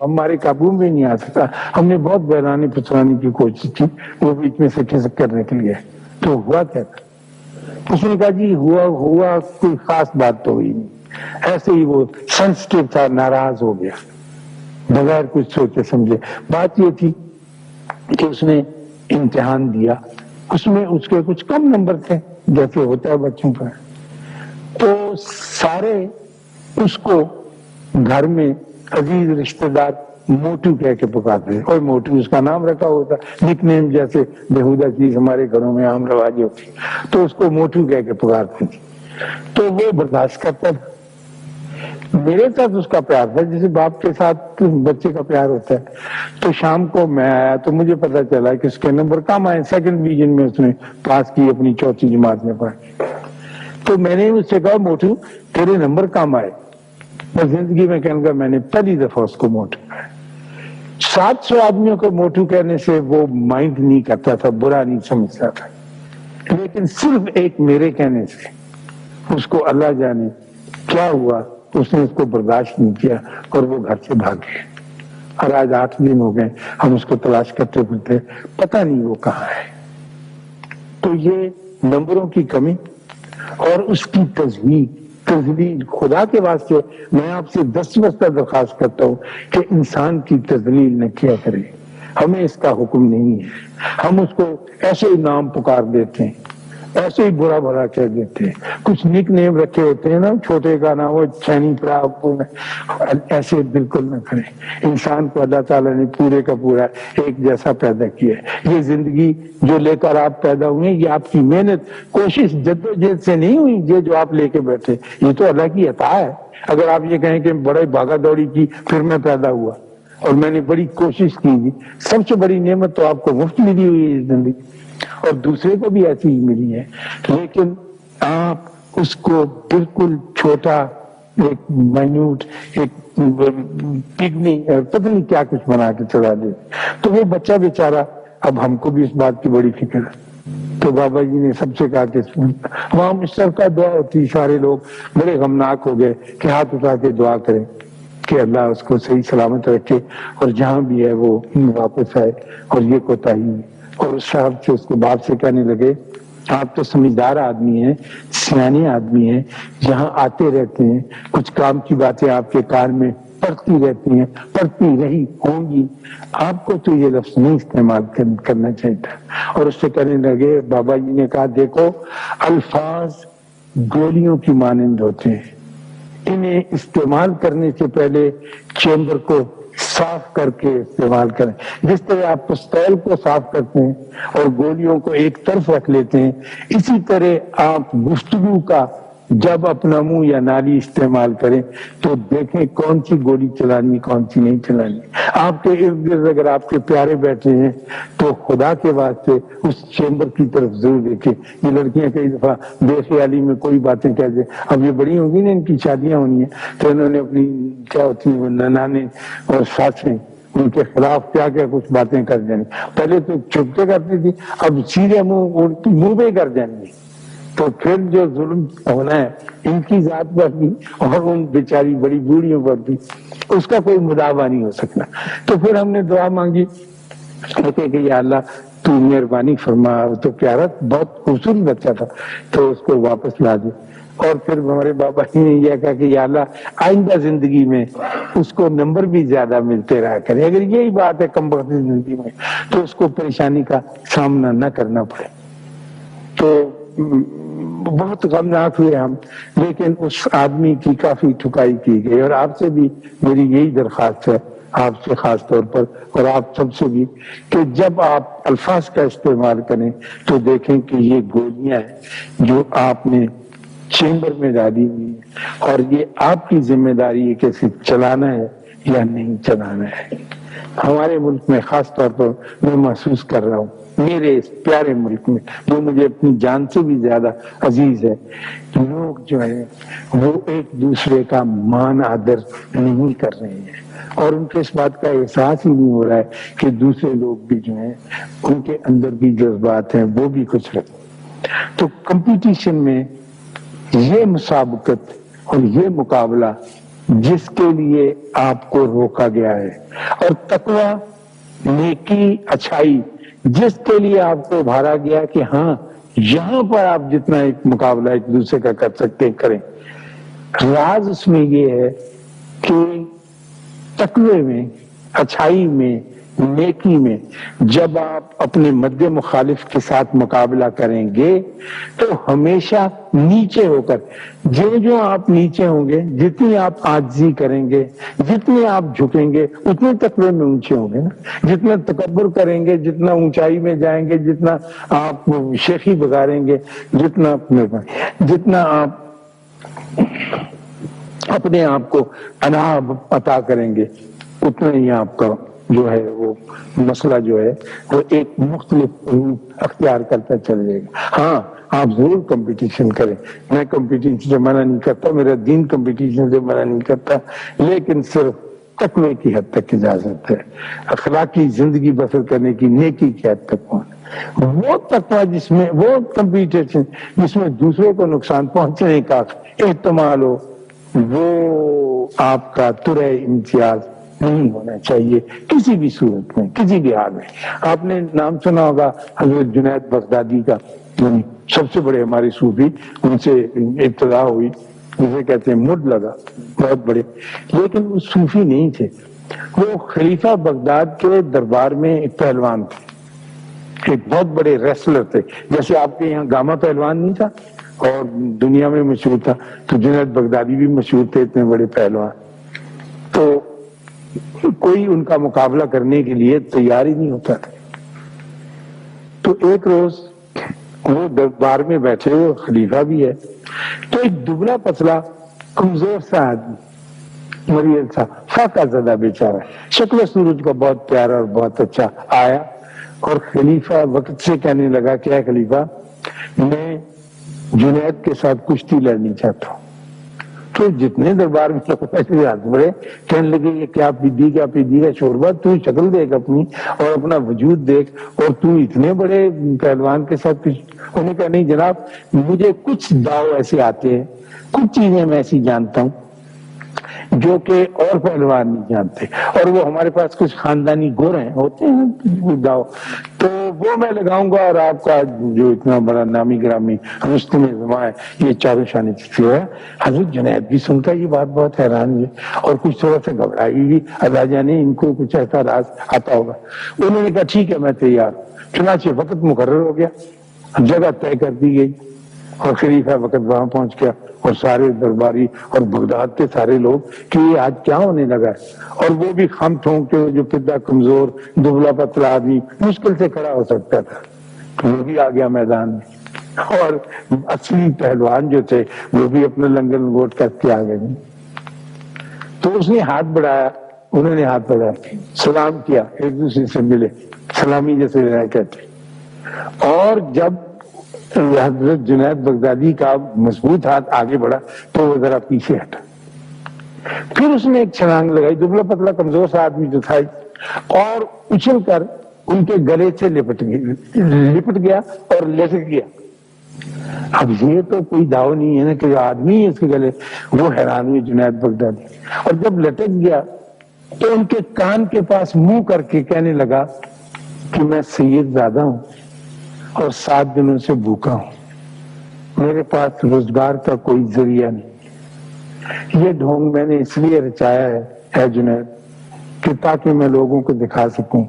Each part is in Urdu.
ہمارے قابو میں نہیں آ سکتا. ہم نے بہت بہلانے پھسلانے کی کوشش کی وہ بیچ میں سے کھسک کرنے کے لیے. تو ہوا کیا تھا؟ اس نے کہا جی ہوا کوئی خاص بات تو ہوئی نہیں, ایسے ہی وہ سینسٹیو تھا, ناراض ہو گیا بغیر کچھ سوچے سمجھے. بات یہ تھی کہ اس نے امتحان دیا, اس میں اس کے کچھ کم نمبر تھے جیسے ہوتا ہے بچوں پر. تو سارے اس کو گھر میں عزیز رشتہ دار موٹو کہہ کے پکارتے ہیں, اور موٹو اس کا نام رکھا ہوتا, نک نیم جیسے بےہودہ چیز ہمارے گھروں میں عام رواج ہوتی, تو اس کو موٹو کہہ کے پکارتے تھے. تو وہ برداشت کرتا تھا. میرے ساتھ اس کا پیار تھا جیسے باپ کے ساتھ بچے کا پیار ہوتا ہے. تو شام کو میں آیا تو مجھے پتا چلا کہ اس کے نمبر کم آئے, سیکنڈ ڈویژن میں اس نے پاس کی اپنی 4تھی جماعت میں پڑھ. تو میں نے اس سے کہا موٹو تیرے نمبر کم آئے. اور زندگی میں کہنے کا میں نے پہلی دفعہ اس کو موٹو کہا. 700 آدمیوں کو موٹو کہنے سے وہ مائنڈ نہیں کرتا تھا, برا نہیں سمجھتا تھا, لیکن صرف ایک میرے کہنے سے اس کو اللہ جانے کیا ہوا, اس نے اس کو برداشت نہیں کیا اور وہ گھر سے بھاگ گئے. اور آج 8 دن ہو گئے ہم اس کو تلاش کرتے پھرتے, پتہ نہیں وہ کہاں ہے. تو یہ نمبروں کی کمی اور اس کی تذلیل خدا کے واسطے میں آپ سے 10 وقت درخواست کرتا ہوں کہ انسان کی تذلیل نہ کیا کرے. ہمیں اس کا حکم نہیں ہے. ہم اس کو ایسے ہی نام پکار دیتے ہیں, ایسے ہی برا بھلا کہہ دیتے ہیں. کچھ نک نیم رکھے ہوتے ہیں نا, چھوٹے کا نام وہ چینی پڑا, ایسے بالکل نہ کریں. انسان کو اللہ تعالیٰ نے پورے کا پورا ایک جیسا پیدا کیا ہے. یہ زندگی جو لے کر آپ پیدا ہوئے یہ آپ کی محنت کوشش جدوجہد سے نہیں ہوئی. یہ جو آپ لے کے بیٹھے یہ تو اللہ کی عطا ہے. اگر آپ یہ کہیں کہ بڑے بھاگا دوڑی کی پھر میں پیدا ہوا اور میں نے بڑی کوشش کی تھی, سب سے بڑی نعمت تو آپ کو مفت ملی ہوئی ہے زندگی, اور دوسرے کو بھی ایسی ہی ملی ہے. لیکن آپ اس کو بالکل چھوٹا, ایک مائنیوٹ, ایک پگنی, پتہ نہیں کیا کچھ بنا کے چلا دے. تو وہ بچہ بیچارہ, اب ہم کو بھی اس بات کی بڑی فکر ہے. تو بابا جی نے سب سے کہا کہ وہاں مشترکہ دعا ہوتی, سارے لوگ بڑے غمناک ہو گئے کہ ہاتھ اٹھا کے دعا کریں کہ اللہ اس کو صحیح سلامت رکھے اور جہاں بھی ہے وہ واپس آئے. اور یہ کوتاہی, اور اس صاحب سے اس کے باپ سے کہنے لگے آپ تو سمجھدار آدمی ہیں, سیانے آدمی ہیں, جہاں آتے رہتے ہیں, کچھ کام کی باتیں آپ کے کان میں پڑتی رہتی ہیں, پڑتی رہی ہوں گی, آپ کو تو یہ لفظ نہیں استعمال کرنا چاہیے تھا. اور اس سے کہنے لگے, بابا جی نے کہا دیکھو الفاظ گولیوں کی مانند ہوتے ہیں, انہیں استعمال کرنے سے پہلے چیمبر کو صاف کر کے استعمال کریں. جس طرح آپ پستول کو صاف کرتے ہیں اور گولیوں کو ایک طرف رکھ لیتے ہیں, اسی طرح آپ گفتگو کا جب اپنا منہ یا نالی استعمال کریں تو دیکھیں کون سی گولی چلانی کون سی نہیں چلانی. آپ کے ارد گرد اگر آپ کے پیارے بیٹھے ہیں تو خدا کے واسطے اس چیمبر کی طرف ضرور دیکھیں. یہ لڑکیاں کئی دفعہ بے خیالی میں کوئی باتیں کہہ دیں, اب یہ بڑی ہوگی نا, ان کی شادیاں ہونی ہیں, تو انہوں نے اپنی کیا ہوتی ہیں ننانے اور ساسیں ان کے خلاف کیا کیا کچھ باتیں کر جائیں. پہلے تو چھپتے کرتی تھی, اب سیدھے منہ پہ کر جائیں گے. تو پھر جو ظلم ہونا ہے ان کی ذات پر بھی اور ان بیچاری بڑی بوڑھیوں پر بھی, اس کا کوئی مداوع نہیں ہو سکتا. تو پھر ہم نے دعا مانگی کہ یا اللہ تو مہربانی فرما. تو پیارا بہت خوبصورت بچہ تھا, تو اس کو واپس لا دے. اور پھر ہمارے بابا جی نے یہ کہا کہ یا اللہ آئندہ زندگی میں اس کو نمبر بھی زیادہ ملتے رہا کرے. اگر یہی بات ہے کم وقت زندگی میں تو اس کو پریشانی کا سامنا نہ کرنا پڑے. تو بہت غمناک ہوئے ہم, لیکن اس آدمی کی کافی ٹھکائی کی گئی. اور آپ سے بھی میری یہی درخواست ہے, آپ سے خاص طور پر اور آپ سب سے بھی, کہ جب آپ الفاظ کا استعمال کریں تو دیکھیں کہ یہ گولیاں ہیں جو آپ نے چیمبر میں ڈالی ہوئی ہیں, اور یہ آپ کی ذمہ داری ہے کہ اسے چلانا ہے یا نہیں چلانا ہے. ہمارے ملک میں خاص طور پر میں محسوس کر رہا ہوں, میرے اس پیارے ملک میں جو مجھے اپنی جان سے بھی زیادہ عزیز ہے, لوگ جو ہیں وہ ایک دوسرے کا مان آدر نہیں کر رہے ہیں, اور ان کو اس بات کا احساس ہی نہیں ہو رہا ہے کہ دوسرے لوگ بھی جو ہیں ان کے اندر بھی جذبات ہیں, وہ بھی کچھ رکھتے. تو کمپٹیشن میں یہ مسابقت اور یہ مقابلہ جس کے لیے آپ کو روکا گیا ہے، اور تقوی نیکی اچھائی جس کے لیے آپ کو ابھارا گیا کہ ہاں یہاں پر آپ جتنا ایک مقابلہ ایک دوسرے کا کر سکتے ہیں کریں۔ راز اس میں یہ ہے کہ تقوی میں، اچھائی میں، نیکی میں جب آپ اپنے مد مخالف کے ساتھ مقابلہ کریں گے تو ہمیشہ نیچے ہو کر، جو آپ نیچے ہوں گے، جتنی آپ عاجزی کریں گے، جتنے آپ جھکیں گے، اتنے تقوی میں اونچے ہوں گے نا۔ جتنا تکبر کریں گے، جتنا اونچائی میں جائیں گے، جتنا آپ شیخی بگاریں گے، جتنا آپ اپنے آپ کو انا عطا کریں گے، اتنا ہی آپ کا جو ہے وہ مسئلہ جو ہے وہ ایک مختلف روپ اختیار کرتا چل جائے گا۔ ہاں آپ ضرور کمپٹیشن کریں، میں کمپٹیشن سے منع نہیں کرتا، میرا دین کمپٹیشن سے منع نہیں کرتا، لیکن صرف تقوی کی حد تک اجازت ہے، اخلاقی زندگی بسر کرنے کی نیکی کی حد تک وہ تقوی جس میں، وہ کمپٹیشن جس میں دوسروں کو نقصان پہنچنے کا احتمال ہو، وہ آپ کا ترے امتیاز نہیں ہونا چاہیے کسی بھی صورت میں، کسی بھی حال میں۔ آپ نے نام سنا ہوگا حضرت جنید بغدادی کا، سب سے بڑے ہمارے صوفی، ان سے ابتدا ہوئی، جسے کہتے ہیں مڈ لگا، بہت بڑے، لیکن وہ صوفی نہیں تھے، وہ خلیفہ بغداد کے دربار میں ایک پہلوان تھے، ایک بہت بڑے ریسلر تھے، جیسے آپ کے یہاں گاما پہلوان نہیں تھا اور دنیا میں مشہور تھا، تو جنید بغدادی بھی مشہور تھے، اتنے بڑے پہلوان۔ تو کوئی ان کا مقابلہ کرنے کے لیے تیار ہی نہیں ہوتا تھا۔ تو ایک روز وہ دربار میں بیٹھے، وہ خلیفہ بھی ہے، تو ایک دبلا پتلا کمزور سا آدمی، مریض سا، فاقہ زدہ بیچارہ، شکل سورج کا بہت پیارا اور بہت اچھا، آیا اور خلیفہ وقت سے کہنے لگا کہ اے خلیفہ، میں جنید کے ساتھ کشتی لڑنی چاہتا ہوں۔ تو جتنے دربار میں لوگ ایسے ہاتھ بڑے کہنے لگے یہ کیا پی دی کا شوربہ، تو شکل دیکھ اپنی اور اپنا وجود دیکھ، اور تو اتنے بڑے پہلوان کے ساتھ انہوں نے کہا نہیں جناب، مجھے کچھ داؤ ایسے آتے ہیں، کچھ چیزیں میں ایسی جانتا ہوں جو کہ اور پہلوان نہیں جانتے، اور وہ ہمارے پاس کچھ خاندانی گر ہیں، ہوتے ہیں داؤ، تو وہ میں لگاؤں گا، اور آپ کا جو اتنا بڑا نامی گرامی رستم زماں ہے یہ چاروں شانے چیزیں ہے۔ حضرت جنید بھی سنتا یہ بات بہت حیران ہوئی اور کچھ تھوڑا سا گھبرائی بھی، اللہ جانے ان کو کچھ ایسا راز آتا ہوگا۔ انہوں نے کہا ٹھیک ہے میں تیار ہوں۔ چنانچہ وقت مقرر ہو گیا، جگہ طے کر دی گئی، اور خلیفہ وقت وہاں پہنچ گیا، اور سارے درباری اور بغداد کے سارے لوگ کہ یہ آج کیا ہونے لگا ہے، اور وہ بھی خم ٹھونک کے، جو کتنا کمزور دبلا پتلا آدمی مشکل سے کھڑا ہو سکتا تھا، وہ بھی آ گیا میدان میں، اور اصلی پہلوان جو تھے وہ بھی اپنا لنگر لنگوٹ کر کے آ گئے۔ تو اس نے ہاتھ بڑھایا، انہوں نے ہاتھ بڑھایا، سلام کیا، ایک دوسرے سے ملے، سلامی جیسے کہتے، اور جب حضرت جنید بغدادی کا مضبوط ہاتھ آگے بڑھا تو وہ ذرا پیچھے ہٹا، پھر اس نے ایک چھلانگ لگائی، دبلا پتلا کمزور سا آدمی جو تھا، اور اچھل کر ان کے گلے سے لپٹ گیا اور لٹک گیا۔ اب یہ تو کوئی داؤ نہیں ہے نا کہ آدمی اس کے گلے، وہ حیران ہوئی جنید بغدادی، اور جب لٹک گیا تو ان کے کان کے پاس منہ کر کے کہنے لگا کہ میں سید زادہ ہوں اور 7 دنوں سے بھوکا ہوں، میرے پاس روزگار کا کوئی ذریعہ نہیں، یہ ڈھونگ میں نے اس لیے رچایا ہے اے جنید کہ تاکہ میں لوگوں کو دکھا سکوں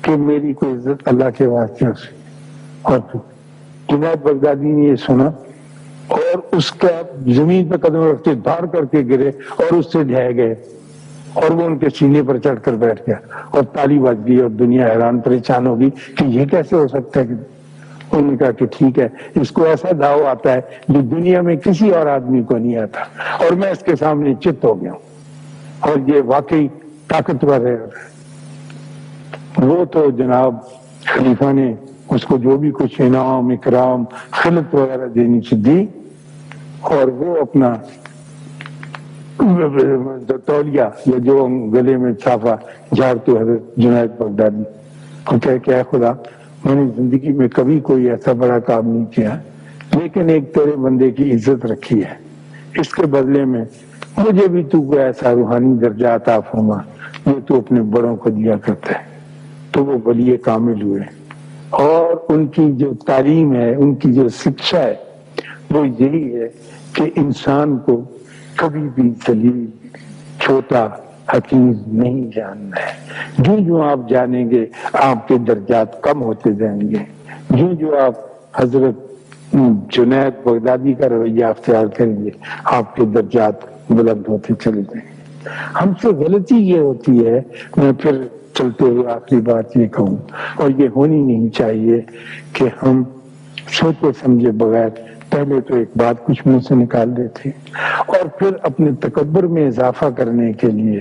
کہ میری کوئی عزت اللہ کے واسطے سے۔ اور جنید بغدادی نے یہ سنا اور اس کا زمین پہ قدم رکھتے دھاڑ کر کے گرے اور اس سے ڈھہ گئے، اور وہ ان کے سینے پر چڑھ کر بیٹھ گیا، اور تالی بج گئی، اور دنیا حیران پریشان ہوگی کہ یہ کیسے ہو سکتا ہے۔ انہوں نے کہا کہ ٹھیک ہے، اس کو ایسا داؤ آتا ہے جو دنیا میں کسی اور آدمی کو نہیں آتا، اور میں اس کے سامنے چت ہو گیا ہوں، اور یہ واقعی طاقتور ہے۔ وہ تو جناب خلیفہ نے اس کو جو بھی کچھ انعام اکرام خلعت وغیرہ دینی سے دی، اور وہ اپنا تولیہ یا جو گلے میں چھاپا جھاڑتے حضرت جنید بغدادی کو کہہ کہ اے خدا، میں نے زندگی میں کبھی کوئی ایسا بڑا کام نہیں کیا، لیکن ایک تیرے بندے کی عزت رکھی ہے، اس کے بدلے میں مجھے بھی تو کوئی ایسا روحانی درجہ عطا فرما جو تو اپنے بڑوں کو دیا کرتا ہے. تو وہ ولی کامل ہوئے اور ان کی جو تعلیم ہے، ان کی جو شکشا ہے وہ یہی ہے کہ انسان کو کبھی بھی ذلیل، چھوٹا، حقیر نہیں جاننا ہے. جو آپ جانیں گے آپ کے درجات کم ہوتے جائیں گے. جو آپ حضرت جنید بغدادی کا رویہ اختیار کریں گے آپ کے درجات بلند ہوتے چلے جائیں گے. ہم سے غلطی یہ ہوتی ہے، میں پھر چلتے ہوئے آخری بات یہ کہوں، اور یہ ہونی نہیں چاہیے کہ ہم سوچے سمجھے بغیر پہلے تو ایک بات کچھ منہ سے نکال دیتے اور پھر اپنے تکبر میں اضافہ کرنے کے لیے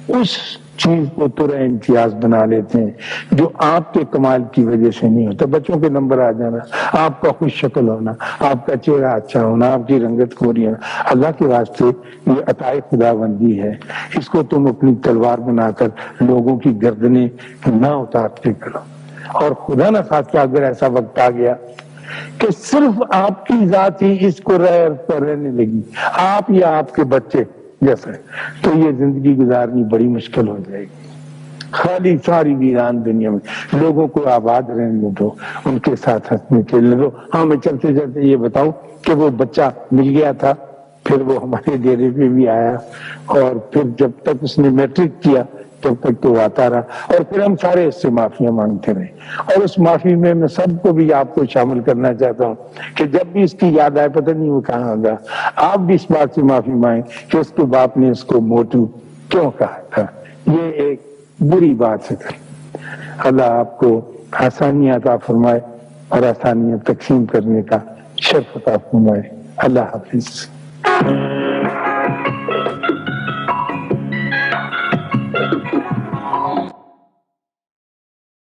اس چیز کو ترا امتیاز بنا لیتے ہیں جو آپ کے کمال کی وجہ سے نہیں ہوتا. بچوں کے نمبر آ جانا، آپ کا خوش شکل ہونا، آپ کا چہرہ اچھا ہونا، آپ کی رنگت گوری ہونا، اللہ کے واسطے یہ عطائے خدا بندی ہے. اس کو تم اپنی تلوار بنا کر لوگوں کی گردنیں نہ اتارتے کرو. اور خدا نہ خواستہ اگر ایسا وقت آ گیا کہ صرف آپ کی ذات ہی اس کو رہنے لگی، آپ یا آپ کے بچے جیسے، تو یہ زندگی گزارنی بڑی مشکل ہو جائے گی. خالی ساری ویران دنیا میں لوگوں کو آباد رہنے دو، ان کے ساتھ ہنسنے کھیلنے دو. ہاں میں چلتے چلتے یہ بتاؤں کہ وہ بچہ مل گیا تھا، پھر وہ ہمارے ڈیرے پہ بھی آیا اور پھر جب تک اس نے میٹرک کیا تب تک تو آتا رہا اور پھر ہم سارے اس سے معافیاں مانگتے رہے. اور اس معافی میں سب کو بھی آپ کو شامل کرنا چاہتا ہوں کہ جب بھی اس کی یاد آئے، پتہ نہیں وہ کہاں ہوگا، آپ بھی اس بات سے معافی مانگیں کہ اس کے باپ نے اس کو موٹو کیوں کہا تھا. یہ ایک بری بات ہے. اللہ آپ کو آسانیاں عطا فرمائے اور آسانیاں تقسیم کرنے کا شرف عطا فرمائے. اللہ حافظ.